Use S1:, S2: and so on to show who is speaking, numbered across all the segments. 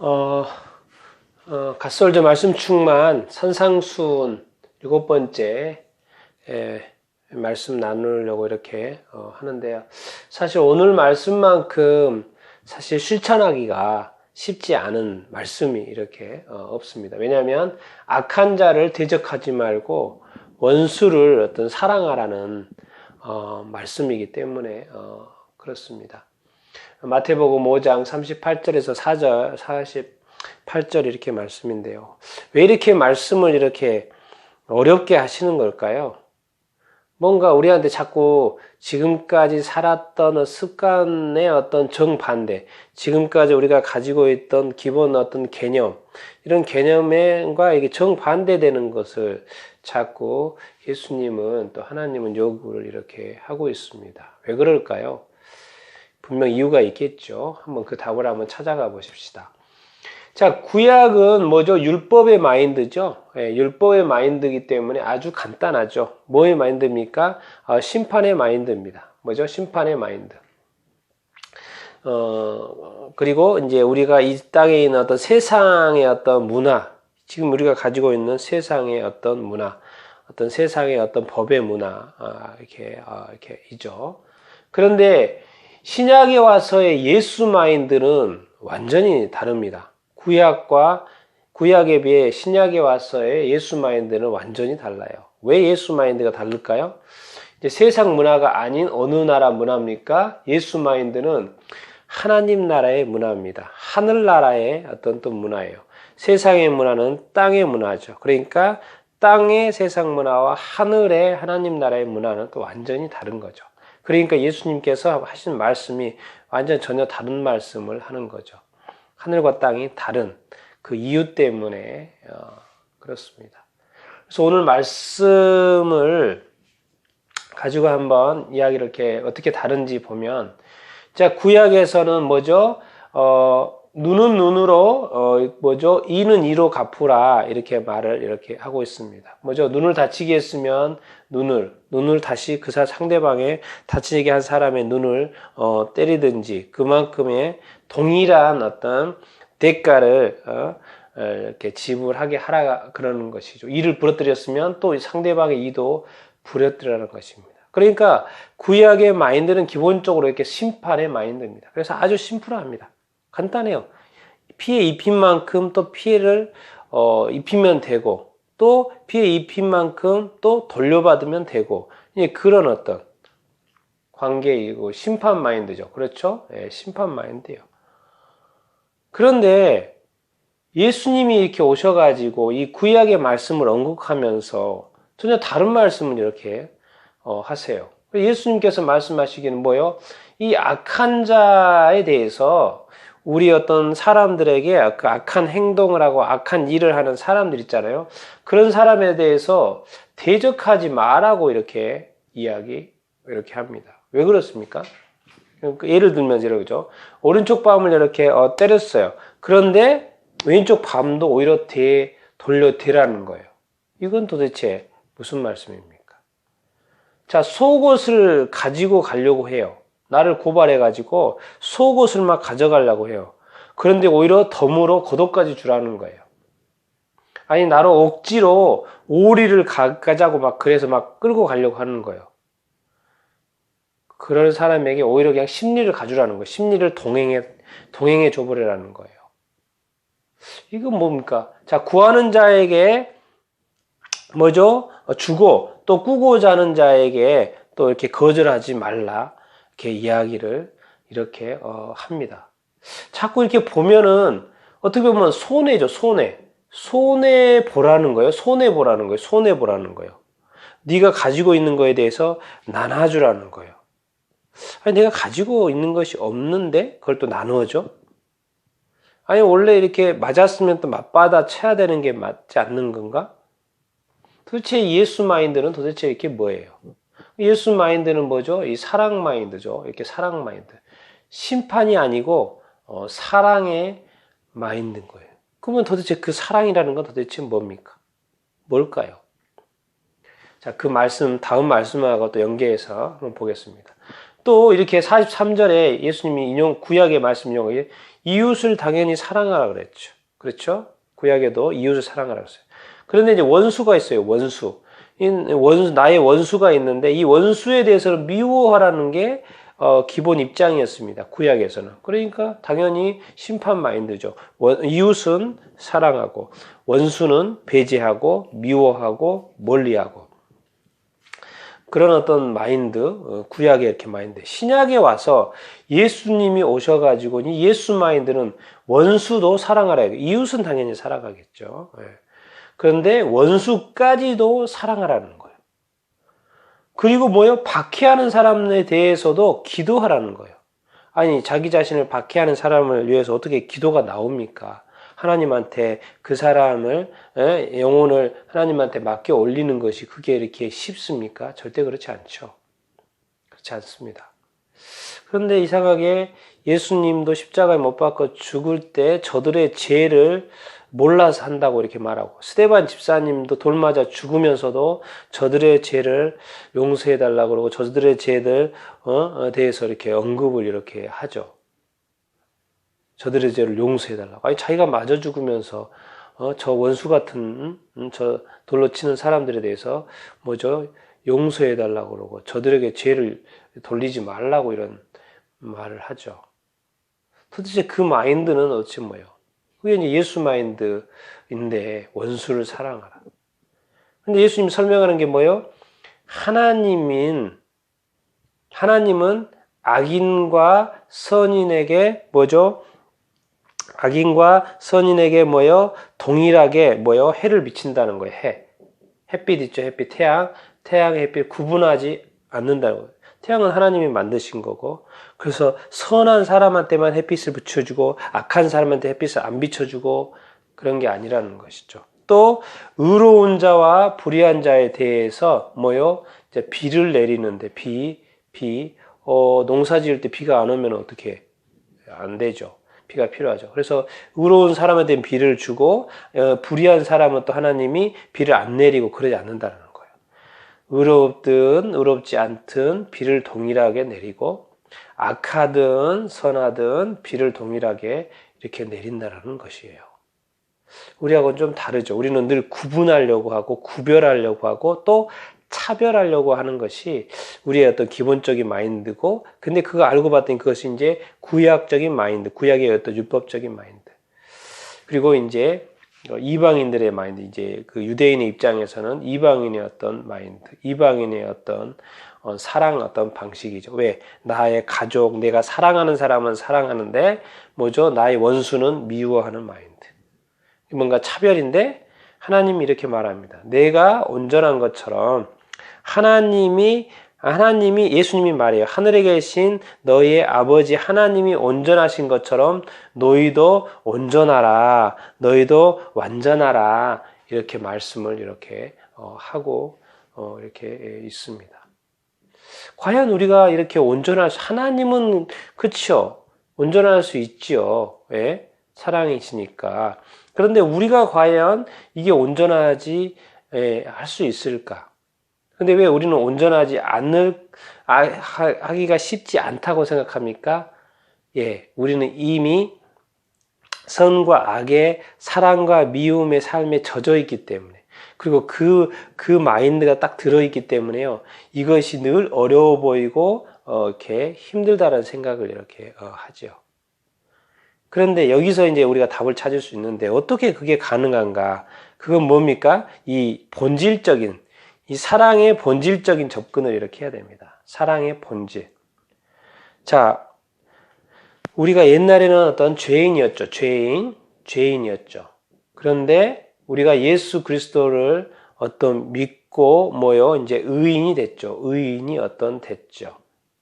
S1: 어, 갓설저 말씀 충만 산상수훈 7번째 말씀 나누려고 이렇게 하는데요. 사실 오늘 말씀만큼 사실 실천하기가 쉽지 않은 말씀이 이렇게 없습니다. 왜냐하면 악한 자를 대적하지 말고 원수를 어떤 사랑하라는 말씀이기 때문에 그렇습니다. 마태복음 5장 38절에서 4절, 48절 이렇게 말씀인데요. 왜 이렇게 말씀을 이렇게 어렵게 하시는 걸까요? 뭔가 우리한테 자꾸 지금까지 살았던 습관의 어떤 정반대, 지금까지 우리가 가지고 있던 기본 어떤 개념, 이런 개념과 이게 정반대되는 것을 자꾸 예수님은 또 하나님은 요구를 이렇게 하고 있습니다. 왜 그럴까요? 분명 이유가 있겠죠. 한번 그 답을 한번 찾아가 보십시다. 자, 구약은 뭐죠? 율법의 마인드죠. 율법의 마인드이기 때문에 아주 간단하죠. 뭐의 마인드입니까? 심판의 마인드입니다. 뭐죠? 심판의 마인드. 그리고 이제 우리가 이 땅에 있는 어떤 세상의 어떤 문화, 지금 우리가 가지고 있는 세상의 어떤 문화, 어떤 세상의 어떤 법의 문화, 이렇게 있죠. 그런데 신약에 와서의 예수 마인드는 완전히 다릅니다. 구약에 비해 신약에 와서의 예수 마인드는 완전히 달라요. 왜 예수 마인드가 다를까요? 이제 세상 문화가 아닌 어느 나라 문화입니까? 예수 마인드는 하나님 나라의 문화입니다. 하늘나라의 어떤 또 문화예요. 세상의 문화는 땅의 문화죠. 그러니까 땅의 세상 문화와 하늘의 하나님 나라의 문화는 또 완전히 다른 거죠. 그러니까 예수님께서 하신 말씀이 완전 전혀 다른 말씀을 하는 거죠. 하늘과 땅이 다른 그 이유 때문에 그렇습니다. 그래서 오늘 말씀을 가지고 한번 이야기를 이렇게 어떻게 다른지 보면, 자, 구약에서는 뭐죠? 눈은 눈으로, 뭐죠? 이는 이로 갚으라. 이렇게 말을 이렇게 하고 있습니다. 뭐죠? 눈을 다치게 했으면 눈을 다시 그 상대방의 다치게 한 사람의 눈을, 때리든지 그만큼의 동일한 어떤 대가를, 이렇게 지불하게 하라. 그러는 것이죠. 이를 부러뜨렸으면 또 상대방의 이도 부러뜨리라는 것입니다. 그러니까 구약의 마인드는 기본적으로 이렇게 심판의 마인드입니다. 그래서 아주 심플합니다. 간단해요. 피해 입힌 만큼 또 피해를 입히면 되고, 또 피해 입힌 만큼 또 돌려받으면 되고, 그런 어떤 관계이고 심판 마인드죠. 그렇죠? 예, 심판 마인드예요. 그런데 예수님이 이렇게 오셔가지고 이 구약의 말씀을 언급하면서 전혀 다른 말씀을 이렇게 하세요. 예수님께서 말씀하시기는 뭐예요? 이 악한 자에 대해서 우리 어떤 사람들에게 그 악한 행동을 하고 악한 일을 하는 사람들 있잖아요. 그런 사람에 대해서 대적하지 말라고 이렇게 이렇게 합니다. 왜 그렇습니까? 예를 들면 이러죠. 오른쪽 밤을 이렇게 때렸어요. 그런데 왼쪽 밤도 오히려 돌려대라는 거예요. 이건 도대체 무슨 말씀입니까? 자, 속옷을 가지고 가려고 해요. 나를 고발해가지고 속옷을 막 가져가려고 해요. 그런데 오히려 덤으로 겉옷까지 주라는 거예요. 아니, 나를 억지로 오리를 가자고 막 그래서 막 끌고 가려고 하는 거예요. 그런 사람에게 오히려 그냥 심리를 가주라는 거예요. 심리를 동행해 줘버리라는 거예요. 이건 뭡니까? 자, 구하는 자에게 뭐죠? 주고 또 꾸고자 하는 자에게 또 이렇게 거절하지 말라. 이렇게 이야기를 이렇게 합니다. 자꾸 이렇게 보면은 어떻게 보면 손해죠, 손해. 손해 보라는 거예요. 손해 보라는 거예요. 손해 보라는 거예요. 네가 가지고 있는 거에 대해서 나눠주라는 거예요. 아니, 내가 가지고 있는 것이 없는데 그걸 또 나누어줘? 아니, 원래 이렇게 맞았으면 또 맞받아 쳐야 되는 게 맞지 않는 건가? 도대체 예수 마인드는 도대체 이게 뭐예요? 예수 마인드는 뭐죠? 이 사랑 마인드죠. 이렇게 사랑 마인드. 심판이 아니고 사랑의 마인드인 거예요. 그러면 도대체 그 사랑이라는 건 도대체 뭡니까? 뭘까요? 자, 그 말씀, 다음 말씀하고 또 연계해서 한번 보겠습니다. 또 이렇게 43절에 예수님이 구약의 말씀 인용하기에 이웃을 당연히 사랑하라 그랬죠. 그렇죠? 구약에도 이웃을 사랑하라 그랬어요. 그런데 이제 원수가 있어요. 원수. 나의 원수가 있는데 이 원수에 대해서는 미워하라는 게 기본 입장이었습니다. 구약에서는. 그러니까 당연히 심판 마인드죠. 이웃은 사랑하고 원수는 배제하고 미워하고 멀리하고. 그런 어떤 마인드, 구약의 이렇게 마인드. 신약에 와서 예수님이 오셔가지고 이 예수 마인드는 원수도 사랑하라. 이웃은 당연히 사랑하겠죠. 그런데 원수까지도 사랑하라는 거예요. 그리고 뭐요? 박해하는 사람에 대해서도 기도하라는 거예요. 아니, 자기 자신을 박해하는 사람을 위해서 어떻게 기도가 나옵니까? 하나님한테 그 사람을, 영혼을 하나님한테 맡겨 올리는 것이 그게 이렇게 쉽습니까? 절대 그렇지 않죠. 그렇지 않습니다. 그런데 이상하게 예수님도 십자가에 못 박혀 죽을 때 저들의 죄를 몰라서 한다고 이렇게 말하고, 스데반 집사님도 돌 맞아 죽으면서도 저들의 죄를 용서해달라고 그러고 저들의 죄들 대해서 이렇게 언급을 이렇게 하죠. 저들의 죄를 용서해달라고. 아니, 자기가 맞아 죽으면서 저 원수 같은 저 돌로 치는 사람들에 대해서 뭐죠? 용서해달라고 그러고 저들에게 죄를 돌리지 말라고 이런 말을 하죠. 도대체 그 마인드는 어찌 뭐예요? 그게 이제 예수 마인드인데 원수를 사랑하라. 근데 예수님 설명하는 게 뭐예요? 하나님은 악인과 선인에게 뭐죠? 악인과 선인에게 뭐요? 동일하게 뭐요? 해를 비친다는 거예요. 햇빛 있죠? 햇빛, 태양의 햇빛 구분하지 않는다는 거예요. 태양은 하나님이 만드신 거고, 그래서 선한 사람한테만 햇빛을 비춰주고 악한 사람한테 햇빛을 안 비춰주고 그런 게 아니라는 것이죠. 또 의로운 자와 불의한 자에 대해서 뭐요? 이제 비를 내리는데 농사 지을 때 비가 안 오면 어떻게 안 되죠. 비가 필요하죠. 그래서 의로운 사람한테는 비를 주고 불의한 사람은 또 하나님이 비를 안 내리고 그러지 않는다는 거예요. 의롭든 의롭지 않든 비를 동일하게 내리고 악하든 선하든 비를 동일하게 이렇게 내린다는 것이에요. 우리하고는 좀 다르죠. 우리는 늘 구분하려고 하고 구별하려고 하고 또 차별하려고 하는 것이 우리의 어떤 기본적인 마인드고, 근데 그거 알고 봤더니 그것이 이제 구약적인 마인드, 구약의 어떤 율법적인 마인드. 그리고 이제 이방인들의 마인드, 이제 그 유대인의 입장에서는 이방인의 어떤 마인드, 이방인의 어떤 사랑 어떤 방식이죠. 왜? 나의 가족, 내가 사랑하는 사람은 사랑하는데 뭐죠? 나의 원수는 미워하는 마인드. 뭔가 차별인데 하나님이 이렇게 말합니다. 내가 온전한 것처럼 하나님이 예수님이 말해요. 하늘에 계신 너희의 아버지 하나님이 온전하신 것처럼 너희도 온전하라. 너희도 완전하라. 이렇게 말씀을 이렇게 하고 이렇게 있습니다. 과연 우리가 이렇게 하나님은 그렇죠. 온전할 수 있지요. 왜? 사랑이시니까. 그런데 우리가 과연 이게 온전하지 할 수 있을까? 근데 왜 우리는 온전하지 하기가 쉽지 않다고 생각합니까? 우리는 이미 선과 악의 사랑과 미움의 삶에 젖어 있기 때문에, 그리고 그 마인드가 딱 들어있기 때문에요. 이것이 늘 어려워 보이고, 이렇게 힘들다는 생각을 이렇게 하죠. 그런데 여기서 이제 우리가 답을 찾을 수 있는데, 어떻게 그게 가능한가? 그건 뭡니까? 이 사랑의 본질적인 접근을 이렇게 해야 됩니다. 사랑의 본질. 자, 우리가 옛날에는 어떤 죄인이었죠. 죄인이었죠. 그런데 우리가 예수 그리스도를 믿고 이제 의인이 됐죠. 의인이 됐죠.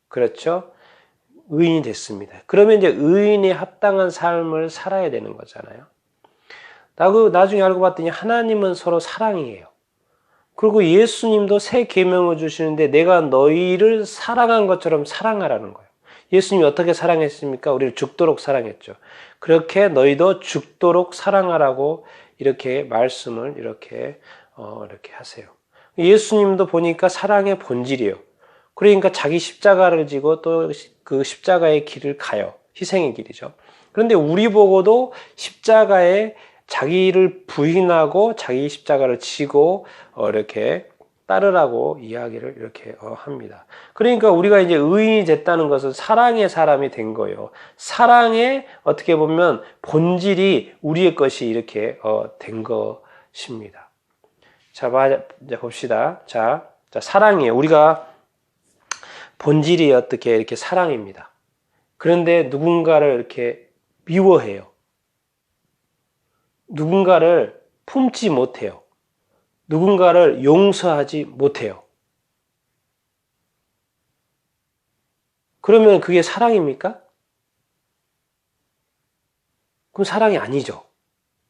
S1: 그렇죠? 의인이 됐습니다. 그러면 이제 의인에 합당한 삶을 살아야 되는 거잖아요. 나중에 알고 봤더니 하나님은 서로 사랑이에요. 그리고 예수님도 새 계명을 주시는데 내가 너희를 사랑한 것처럼 사랑하라는 거예요. 예수님이 어떻게 사랑했습니까? 우리를 죽도록 사랑했죠. 그렇게 너희도 죽도록 사랑하라고 이렇게 말씀을 이렇게 하세요. 예수님도 보니까 사랑의 본질이에요. 그러니까 자기 십자가를 지고 또 그 십자가의 길을 가요. 희생의 길이죠. 그런데 우리 보고도 십자가에 자기를 부인하고 자기 십자가를 지고 이렇게 따르라고 이야기를 이렇게 합니다. 그러니까 우리가 이제 의인이 됐다는 것은 사랑의 사람이 된 거예요. 사랑의 어떻게 보면 본질이 우리의 것이 이렇게 된 것입니다. 자, 봅시다. 자, 사랑이에요. 우리가 본질이 어떻게 이렇게 사랑입니다. 그런데 누군가를 이렇게 미워해요. 누군가를 품지 못해요. 누군가를 용서하지 못해요. 그러면 그게 사랑입니까? 그럼 사랑이 아니죠.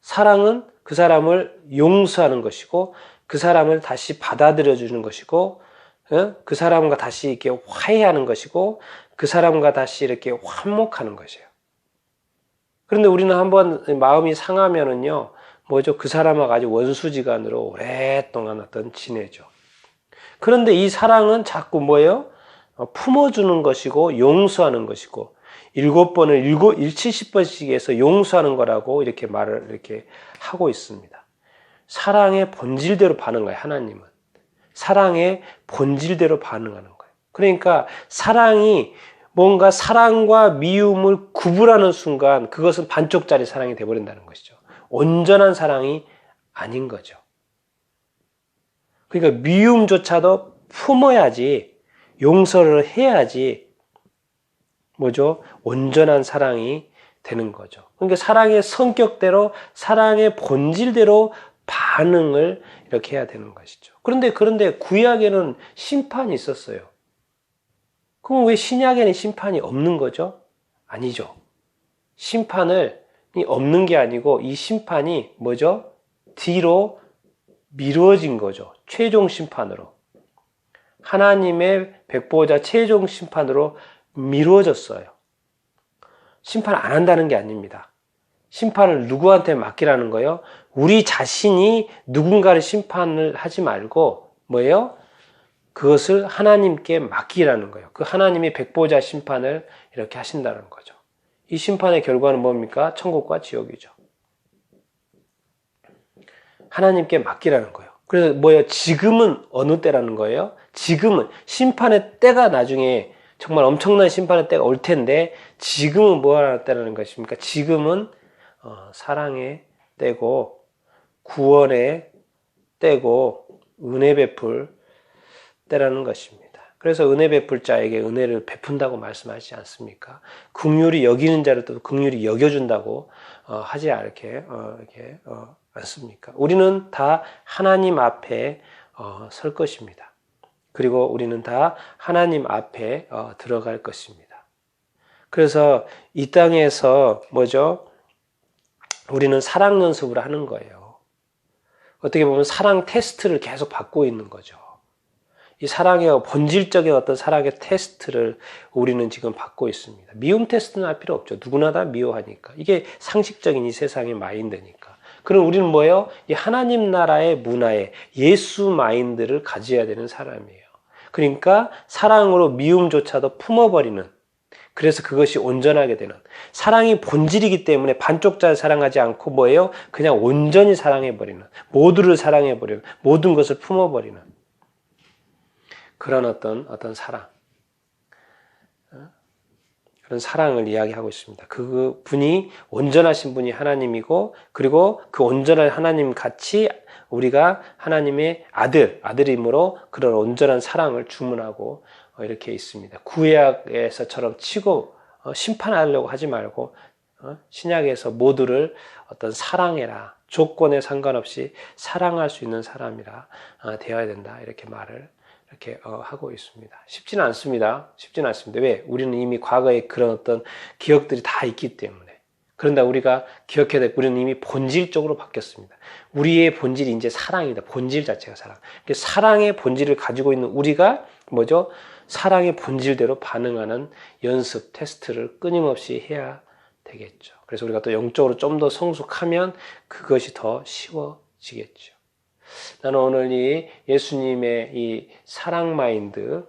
S1: 사랑은 그 사람을 용서하는 것이고 그 사람을 다시 받아들여 주는 것이고 그 사람과 다시 이렇게 화해하는 것이고 그 사람과 다시 이렇게 화목하는 것이에요. 그런데 우리는 한번 마음이 상하면은요, 뭐죠? 그 사람하고 아주 원수지간으로 오랫동안 지내죠. 그런데 이 사랑은 자꾸 뭐예요? 품어주는 것이고 용서하는 것이고 7번을 70번씩 해서 용서하는 거라고 이렇게 말을 이렇게 하고 있습니다. 사랑의 본질대로 반응해요, 하나님은. 사랑의 본질대로 반응하는 거예요. 그러니까 사랑이 뭔가 사랑과 미움을 구분하는 순간 그것은 반쪽짜리 사랑이 되어버린다는 것이죠. 온전한 사랑이 아닌 거죠. 그러니까 미움조차도 품어야지, 용서를 해야지, 뭐죠? 온전한 사랑이 되는 거죠. 그러니까 사랑의 성격대로, 사랑의 본질대로 반응을 이렇게 해야 되는 것이죠. 그런데 구약에는 심판이 있었어요. 그럼 왜 신약에는 심판이 없는 거죠? 아니죠. 심판이 없는 게 아니고 이 심판이 뭐죠? 뒤로 미루어진 거죠. 최종 심판으로. 하나님의 백보자 최종 심판으로 미루어졌어요. 심판 안 한다는 게 아닙니다. 심판을 누구한테 맡기라는 거예요? 우리 자신이 누군가를 심판을 하지 말고 뭐예요? 그것을 하나님께 맡기라는 거예요. 그 하나님이 백보자 심판을 이렇게 하신다는 거죠. 이 심판의 결과는 뭡니까? 천국과 지옥이죠. 하나님께 맡기라는 거예요. 그래서 뭐예요? 지금은 어느 때라는 거예요? 지금은 심판의 때가 나중에 정말 엄청난 심판의 때가 올 텐데 지금은 뭐하는 때라는 것입니까? 지금은 사랑의 때고 구원의 때고 은혜 베풀 때라는 것입니다. 그래서 은혜 베풀 자에게 은혜를 베푼다고 말씀하시지 않습니까? 긍휼히 여기는 자를 또 긍휼히 여겨준다고 하지 않게 않습니까? 우리는 다 하나님 앞에 설 것입니다. 그리고 우리는 다 하나님 앞에 들어갈 것입니다. 그래서 이 땅에서 뭐죠? 우리는 사랑 연습을 하는 거예요. 어떻게 보면 사랑 테스트를 계속 받고 있는 거죠. 이 사랑의 본질적인 어떤 사랑의 테스트를 우리는 지금 받고 있습니다. 미움 테스트는 할 필요 없죠. 누구나 다 미워하니까. 이게 상식적인 이 세상의 마인드니까. 그럼 우리는 뭐예요? 이 하나님 나라의 문화에 예수 마인드를 가져야 되는 사람이에요. 그러니까 사랑으로 미움조차도 품어버리는, 그래서 그것이 온전하게 되는, 사랑이 본질이기 때문에 반쪽짜리 사랑하지 않고 뭐예요? 그냥 온전히 사랑해버리는, 모두를 사랑해버리는, 모든 것을 품어버리는 그런 어떤 사랑, 그런 사랑을 이야기하고 있습니다. 그 분이 온전하신 분이 하나님이고, 그리고 그 온전한 하나님 같이 우리가 하나님의 아들임으로 그런 온전한 사랑을 주문하고 이렇게 있습니다. 구약에서처럼 치고 심판하려고 하지 말고 신약에서 모두를 어떤 사랑해라, 조건에 상관없이 사랑할 수 있는 사람이라 되어야 된다, 이렇게 말을 이렇게 하고 있습니다. 쉽지는 않습니다. 왜? 우리는 이미 과거에 그런 어떤 기억들이 다 있기 때문에. 그런데 우리가 기억해야 될, 우리는 이미 본질적으로 바뀌었습니다. 우리의 본질이 이제 사랑이다. 본질 자체가 사랑. 사랑의 본질을 가지고 있는 우리가 뭐죠? 사랑의 본질대로 반응하는 연습, 테스트를 끊임없이 해야 되겠죠. 그래서 우리가 또 영적으로 좀 더 성숙하면 그것이 더 쉬워지겠죠. 나는 오늘 이 예수님의 이 사랑 마인드,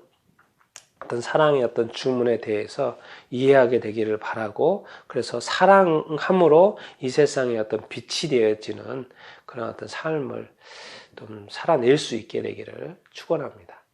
S1: 어떤 사랑의 어떤 주문에 대해서 이해하게 되기를 바라고, 그래서 사랑함으로 이 세상에 어떤 빛이 되어지는 그런 어떤 삶을 좀 살아낼 수 있게 되기를 축원합니다.